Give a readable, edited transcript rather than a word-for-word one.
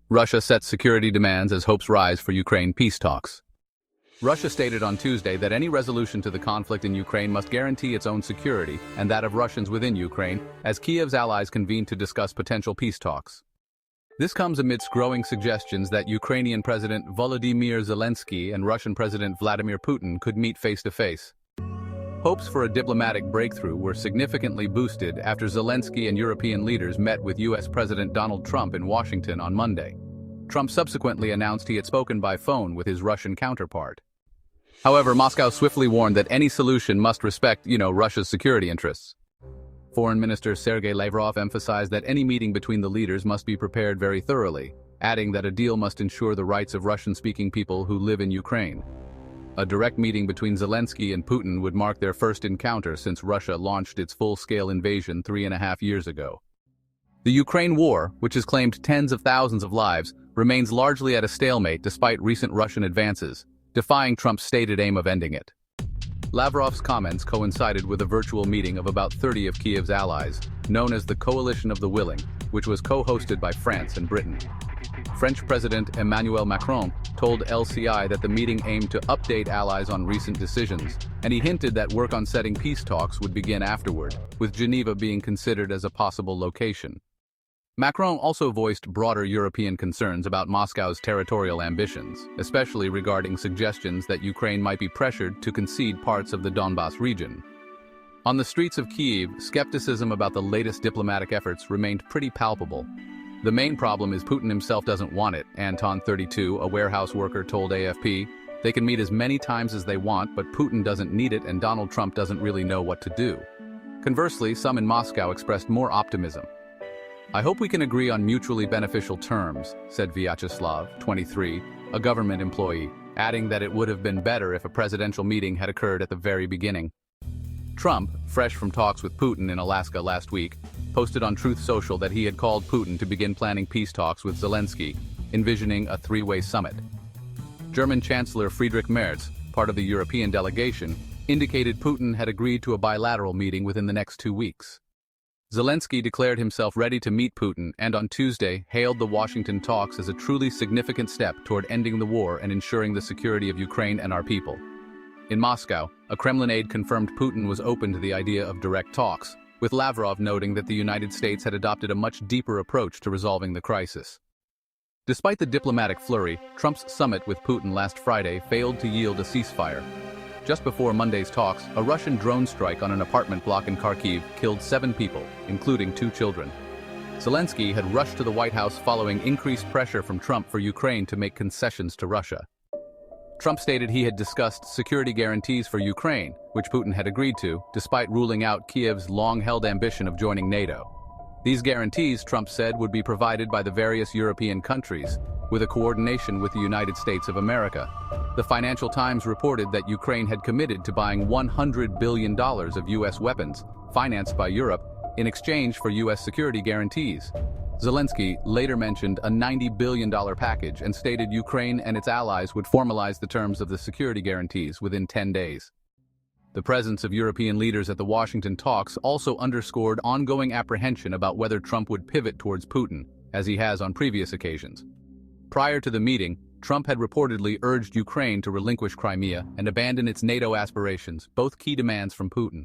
Russia sets security demands as hopes rise for Ukraine peace talks. Russia stated on Tuesday that any resolution to the conflict in Ukraine must guarantee its own security and that of Russians within Ukraine, as Kiev's allies convene to discuss potential peace talks. This comes amidst growing suggestions that Ukrainian President Volodymyr Zelenskyy and Russian President Vladimir Putin could meet face-to-face. Hopes for a diplomatic breakthrough were significantly boosted after Zelenskyy and European leaders met with U.S. President Donald Trump in Washington on Monday. Trump subsequently announced he had spoken by phone with his Russian counterpart. However, Moscow swiftly warned that any solution must respect, Russia's security interests. Foreign Minister Sergei Lavrov emphasized that any meeting between the leaders must be prepared very thoroughly, adding that a deal must ensure the rights of Russian-speaking people who live in Ukraine. A direct meeting between Zelenskyy and Putin would mark their first encounter since Russia launched its full-scale invasion 3.5 years ago. The Ukraine war, which has claimed tens of thousands of lives, remains largely at a stalemate despite recent Russian advances, defying Trump's stated aim of ending it. Lavrov's comments coincided with a virtual meeting of about 30 of Kiev's allies, known as the Coalition of the Willing, which was co-hosted by France and Britain. French President Emmanuel Macron told LCI that the meeting aimed to update allies on recent decisions, and he hinted that work on setting peace talks would begin afterward, with Geneva being considered as a possible location. Macron also voiced broader European concerns about Moscow's territorial ambitions, especially regarding suggestions that Ukraine might be pressured to concede parts of the Donbas region. On the streets of Kiev, skepticism about the latest diplomatic efforts remained pretty palpable. The main problem is Putin himself doesn't want it, Anton, 32, a warehouse worker, told AFP. They can meet as many times as they want, but Putin doesn't need it and Donald Trump doesn't really know what to do. Conversely, some in Moscow expressed more optimism. I hope we can agree on mutually beneficial terms, said Vyacheslav, 23, a government employee, adding that it would have been better if a presidential meeting had occurred at the very beginning. Trump, fresh from talks with Putin in Alaska last week, posted on Truth Social that he had called Putin to begin planning peace talks with Zelenskyy, envisioning a three-way summit. German Chancellor Friedrich Merz, part of the European delegation, indicated Putin had agreed to a bilateral meeting within the next 2 weeks. Zelenskyy declared himself ready to meet Putin and on Tuesday hailed the Washington talks as a truly significant step toward ending the war and ensuring the security of Ukraine and our people. In Moscow, a Kremlin aide confirmed Putin was open to the idea of direct talks, with Lavrov noting that the United States had adopted a much deeper approach to resolving the crisis. Despite the diplomatic flurry, Trump's summit with Putin last Friday failed to yield a ceasefire. Just before Monday's talks, a Russian drone strike on an apartment block in Kharkiv killed 7 people, including 2 children. Zelenskyy had rushed to the White House following increased pressure from Trump for Ukraine to make concessions to Russia. Trump stated he had discussed security guarantees for Ukraine, which Putin had agreed to, despite ruling out Kiev's long-held ambition of joining NATO. These guarantees, Trump said, would be provided by the various European countries, with a coordination with the United States of America. The Financial Times reported that Ukraine had committed to buying $100 billion of U.S. weapons, financed by Europe, in exchange for U.S. security guarantees. Zelenskyy later mentioned a $90 billion package and stated Ukraine and its allies would formalize the terms of the security guarantees within 10 days. The presence of European leaders at the Washington talks also underscored ongoing apprehension about whether Trump would pivot towards Putin, as he has on previous occasions. Prior to the meeting, Trump had reportedly urged Ukraine to relinquish Crimea and abandon its NATO aspirations, both key demands from Putin.